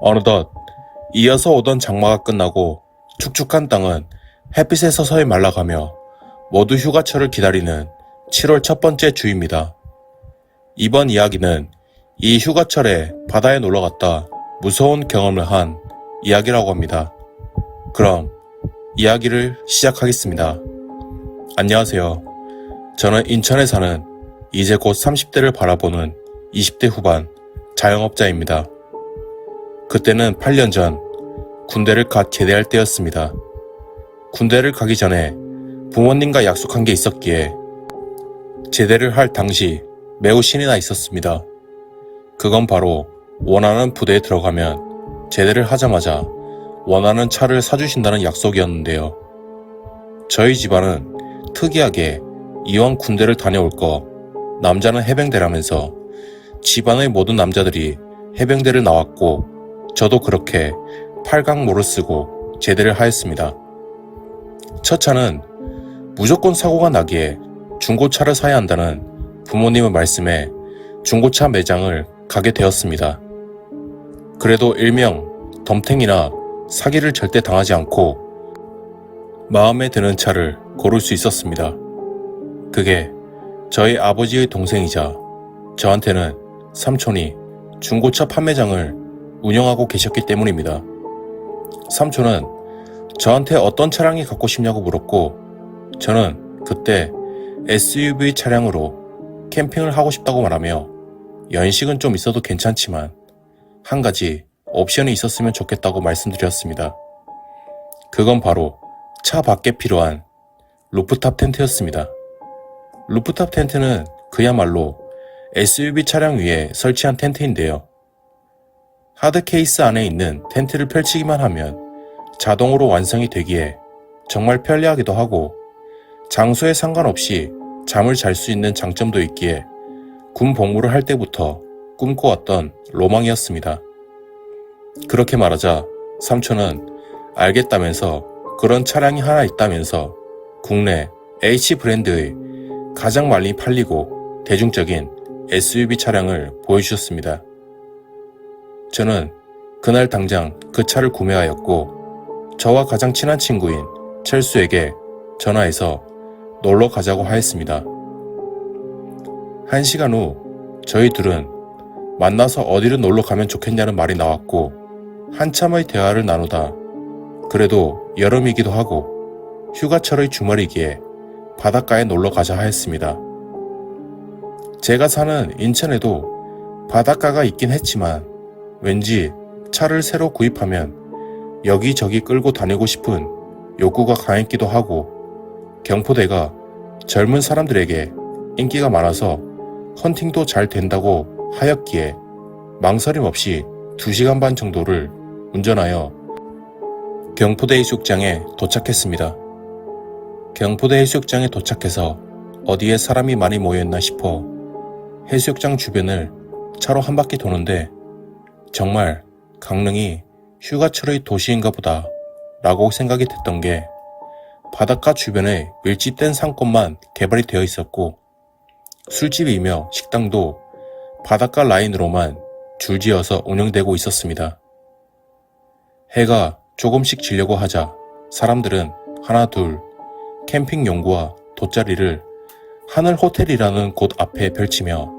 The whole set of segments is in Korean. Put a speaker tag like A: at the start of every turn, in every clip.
A: 어느덧 이어서 오던 장마가 끝나고 축축한 땅은 햇빛에 서서히 말라가며 모두 휴가철을 기다리는 7월 첫 번째 주입니다. 이번 이야기는 이 휴가철에 바다에 놀러갔다 무서운 경험을 한 이야기라고 합니다. 그럼 이야기를 시작하겠습니다. 안녕하세요. 저는 인천에 사는 이제 곧 30대를 바라보는 20대 후반 자영업자입니다. 그때는 8년 전 군대를 갓 제대할 때였습니다. 군대를 가기 전에 부모님과 약속한 게 있었기에 제대를 할 당시 매우 신이 나 있었습니다. 그건 바로 원하는 부대에 들어가면 제대를 하자마자 원하는 차를 사주신다는 약속이었는데요. 저희 집안은 특이하게 이왕 군대를 다녀올 거 남자는 해병대라면서 집안의 모든 남자들이 해병대를 나왔고 저도 그렇게 8강모를 쓰고 제대를 하였습니다. 첫 차는 무조건 사고가 나기에 중고차를 사야 한다는 부모님의 말씀에 중고차 매장을 가게 되었습니다. 그래도 일명 덤탱이나 사기를 절대 당하지 않고 마음에 드는 차를 고를 수 있었습니다. 그게 저희 아버지의 동생이자 저한테는 삼촌이 중고차 판매장을 운영하고 계셨기 때문입니다. 삼촌은 저한테 어떤 차량이 갖고 싶냐고 물었고 저는 그때 SUV 차량으로 캠핑을 하고 싶다고 말하며 연식은 좀 있어도 괜찮지만 한 가지 옵션이 있었으면 좋겠다고 말씀드렸습니다. 그건 바로 차 밖에 필요한 루프탑 텐트였습니다. 루프탑 텐트는 그야말로 SUV 차량 위에 설치한 텐트인데요. 하드 케이스 안에 있는 텐트를 펼치기만 하면 자동으로 완성이 되기에 정말 편리하기도 하고 장소에 상관없이 잠을 잘 수 있는 장점도 있기에 군 복무를 할 때부터 꿈꿔왔던 로망이었습니다. 그렇게 말하자 삼촌은 알겠다면서 그런 차량이 하나 있다면서 국내 H 브랜드의 가장 많이 팔리고 대중적인 SUV 차량을 보여주셨습니다. 저는 그날 당장 그 차를 구매하였고 저와 가장 친한 친구인 철수에게 전화해서 놀러 가자고 하였습니다. 1시간 후 저희 둘은 만나서 어디를 놀러 가면 좋겠냐는 말이 나왔고 한참의 대화를 나누다 그래도 여름이기도 하고 휴가철의 주말이기에 바닷가에 놀러 가자 하였습니다. 제가 사는 인천에도 바닷가가 있긴 했지만 왠지 차를 새로 구입하면 여기저기 끌고 다니고 싶은 욕구가 강했기도 하고 경포대가 젊은 사람들에게 인기가 많아서 헌팅도 잘 된다고 하였기에 망설임 없이 2시간 반 정도를 운전하여 경포대 해수욕장에 도착했습니다. 경포대 해수욕장에 도착해서 어디에 사람이 많이 모여있나 싶어 해수욕장 주변을 차로 한 바퀴 도는데 정말 강릉이 휴가철의 도시인가 보다 라고 생각이 됐던 게 바닷가 주변에 밀집된 상권만 개발이 되어 있었고 술집이며 식당도 바닷가 라인으로만 줄지어서 운영되고 있었습니다. 해가 조금씩 지려고 하자 사람들은 하나 둘 캠핑 용구와 돗자리를 하늘 호텔이라는 곳 앞에 펼치며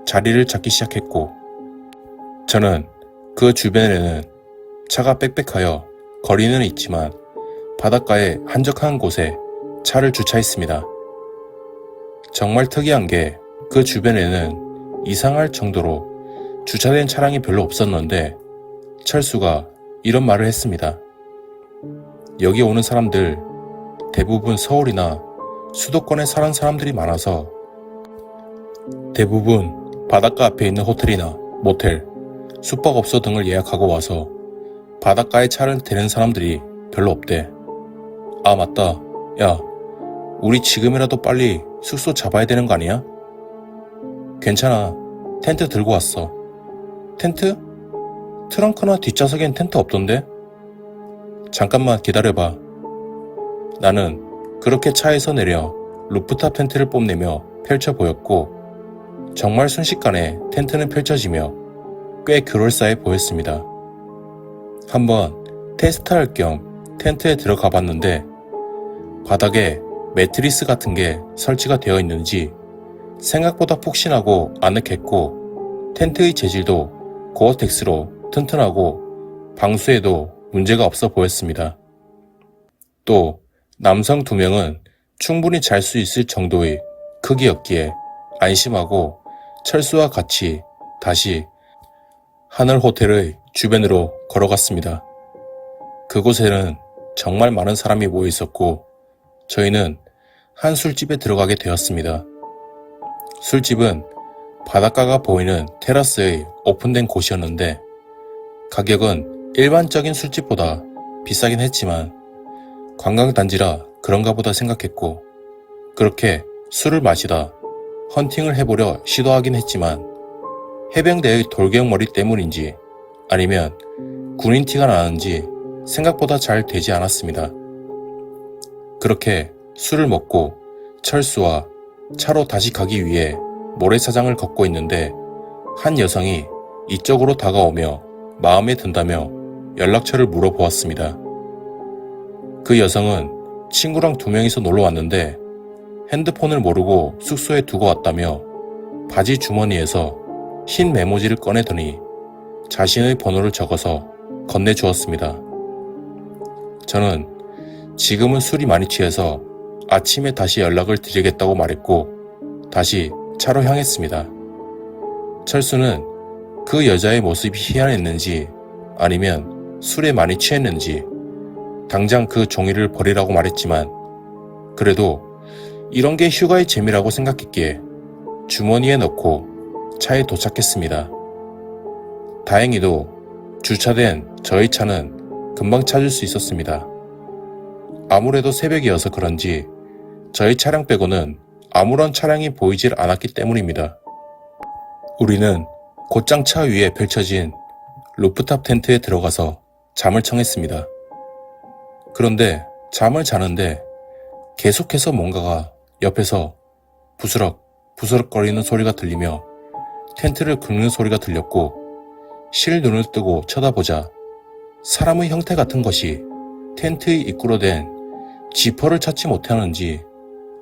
A: 자리를 잡기 시작했고 저는 그 주변에는 차가 빽빽하여 거리는 있지만 바닷가의 한적한 곳에 차를 주차했습니다. 정말 특이한 게 그 주변에는 이상할 정도로 주차된 차량이 별로 없었는데 철수가 이런 말을 했습니다. 여기 오는 사람들 대부분 서울이나 수도권에 사는 사람들이 많아서 대부분 바닷가 앞에 있는 호텔이나 모텔, 숙박업소 등을 예약하고 와서 바닷가에 차를 대는 사람들이 별로 없대. 아 맞다. 야, 우리 지금이라도 빨리 숙소 잡아야 되는 거 아니야? 괜찮아. 텐트 들고 왔어. 텐트? 트렁크나 뒷좌석엔 텐트 없던데? 잠깐만 기다려봐. 나는 그렇게 차에서 내려 루프탑 텐트를 뽐내며 펼쳐 보였고 정말 순식간에 텐트는 펼쳐지며 꽤 그럴싸해 보였습니다. 한번 테스트할 겸 텐트에 들어가 봤는데 바닥에 매트리스 같은 게 설치가 되어 있는지 생각보다 푹신하고 아늑했고 텐트의 재질도 고어텍스로 튼튼하고 방수에도 문제가 없어 보였습니다. 또 남성 2명은 충분히 잘 수 있을 정도의 크기였기에 안심하고 철수와 같이 다시 하늘 호텔의 주변으로 걸어갔습니다. 그곳에는 정말 많은 사람이 모여 있었고 저희는 한 술집에 들어가게 되었습니다. 술집은 바닷가가 보이는 테라스의 오픈된 곳이었는데 가격은 일반적인 술집보다 비싸긴 했지만 관광단지라 그런가 보다 생각했고 그렇게 술을 마시다 헌팅을 해보려 시도하긴 했지만 해병대의 돌격머리 때문인지 아니면 군인 티가 나는지 생각보다 잘 되지 않았습니다. 그렇게 술을 먹고 철수와 차로 다시 가기 위해 모래사장을 걷고 있는데 한 여성이 이쪽으로 다가오며 마음에 든다며 연락처를 물어보았습니다. 그 여성은 친구랑 2명이서 놀러 왔는데 핸드폰을 모르고 숙소에 두고 왔다며 바지 주머니에서 흰 메모지를 꺼내더니 자신의 번호를 적어서 건네주었습니다. 저는 지금은 술이 많이 취해서 아침에 다시 연락을 드리겠다고 말했고 다시 차로 향했습니다. 철수는 그 여자의 모습이 희한했는지 아니면 술에 많이 취했는지 당장 그 종이를 버리라고 말했지만 그래도 이런 게 휴가의 재미라고 생각했기에 주머니에 넣고 차에 도착했습니다. 다행히도 주차된 저희 차는 금방 찾을 수 있었습니다. 아무래도 새벽이어서 그런지 저희 차량 빼고는 아무런 차량이 보이질 않았기 때문입니다. 우리는 곧장 차 위에 펼쳐진 루프탑 텐트에 들어가서 잠을 청했습니다. 그런데 잠을 자는데 계속해서 뭔가가 옆에서 부스럭부스럭거리는 소리가 들리며 텐트를 긁는 소리가 들렸고 실 눈을 뜨고 쳐다보자 사람의 형태 같은 것이 텐트의 입구로 된 지퍼를 찾지 못하는지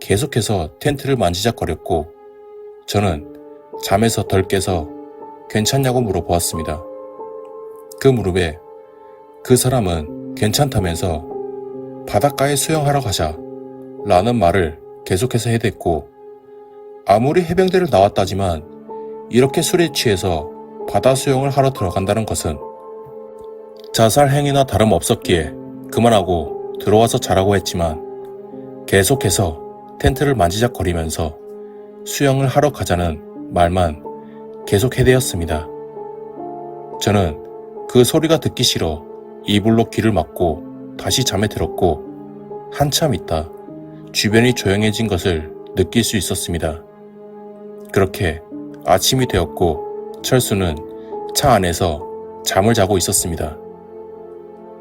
A: 계속해서 텐트를 만지작거렸고 저는 잠에서 덜 깨서 괜찮냐고 물어보았습니다. 그 무렵에 그 사람은 괜찮다면서 바닷가에 수영하러 가자 라는 말을 계속해서 해댔고 아무리 해병대를 나왔다지만 이렇게 술에 취해서 바다 수영을 하러 들어간다는 것은 자살 행위나 다름없었기에 그만하고 들어와서 자라고 했지만 계속해서 텐트를 만지작거리면서 수영을 하러 가자는 말만 계속 해대었습니다. 저는 그 소리가 듣기 싫어 이불로 귀를 막고 다시 잠에 들었고 한참 있다 주변이 조용해진 것을 느낄 수 있었습니다. 그렇게 아침이 되었고 철수는 차 안에서 잠을 자고 있었습니다.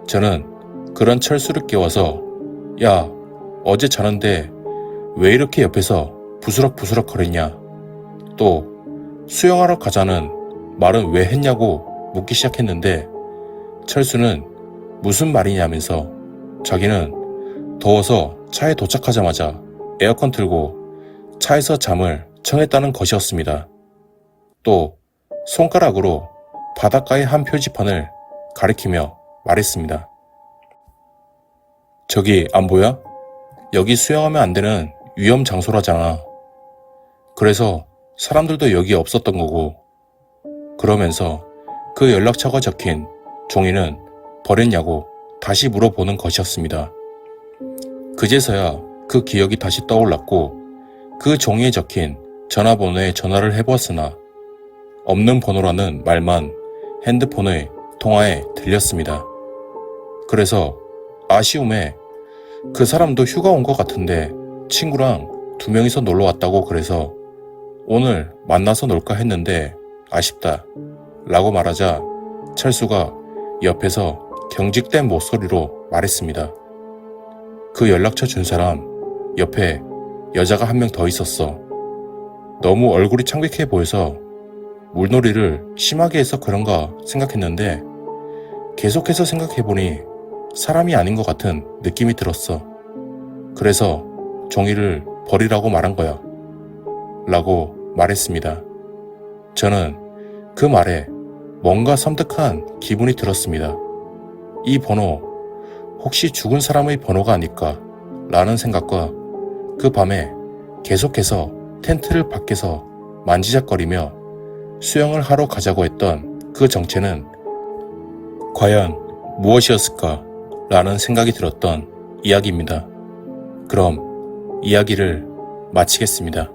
A: 저는 그런 철수를 깨워서 야, 어제 자는데 왜 이렇게 옆에서 부스럭부스럭 거리냐? 또 수영하러 가자는 말은 왜 했냐고 묻기 시작했는데 철수는 무슨 말이냐면서 자기는 더워서 차에 도착하자마자 에어컨 틀고 차에서 잠을 청했다는 것이었습니다. 또 손가락으로 바닷가의 한 표지판을 가리키며 말했습니다. 저기 안 보여? 여기 수영하면 안 되는 위험 장소라잖아. 그래서 사람들도 여기 없었던 거고. 그러면서 그 연락처가 적힌 종이는 버렸냐고 다시 물어보는 것이었습니다. 그제서야 그 기억이 다시 떠올랐고 그 종이에 적힌 전화번호에 전화를 해보았으나 없는 번호라는 말만 핸드폰의 통화에 들렸습니다. 그래서 아쉬움에 그 사람도 휴가 온 것 같은데 친구랑 2명이서 놀러 왔다고 그래서 오늘 만나서 놀까 했는데 아쉽다 라고 말하자 철수가 옆에서 경직된 목소리로 말했습니다. 그 연락처 준 사람 옆에 여자가 한 명 더 있었어. 너무 얼굴이 창백해 보여서 물놀이를 심하게 해서 그런가 생각했는데 계속해서 생각해보니 사람이 아닌 것 같은 느낌이 들었어. 그래서 종이를 버리라고 말한 거야. 라고 말했습니다. 저는 그 말에 뭔가 섬뜩한 기분이 들었습니다. 이 번호, 혹시 죽은 사람의 번호가 아닐까 라는 생각과 그 밤에 계속해서 텐트를 밖에서 만지작거리며 수영을 하러 가자고 했던 그 정체는 과연 무엇이었을까 라는 생각이 들었던 이야기입니다. 그럼 이야기를 마치겠습니다.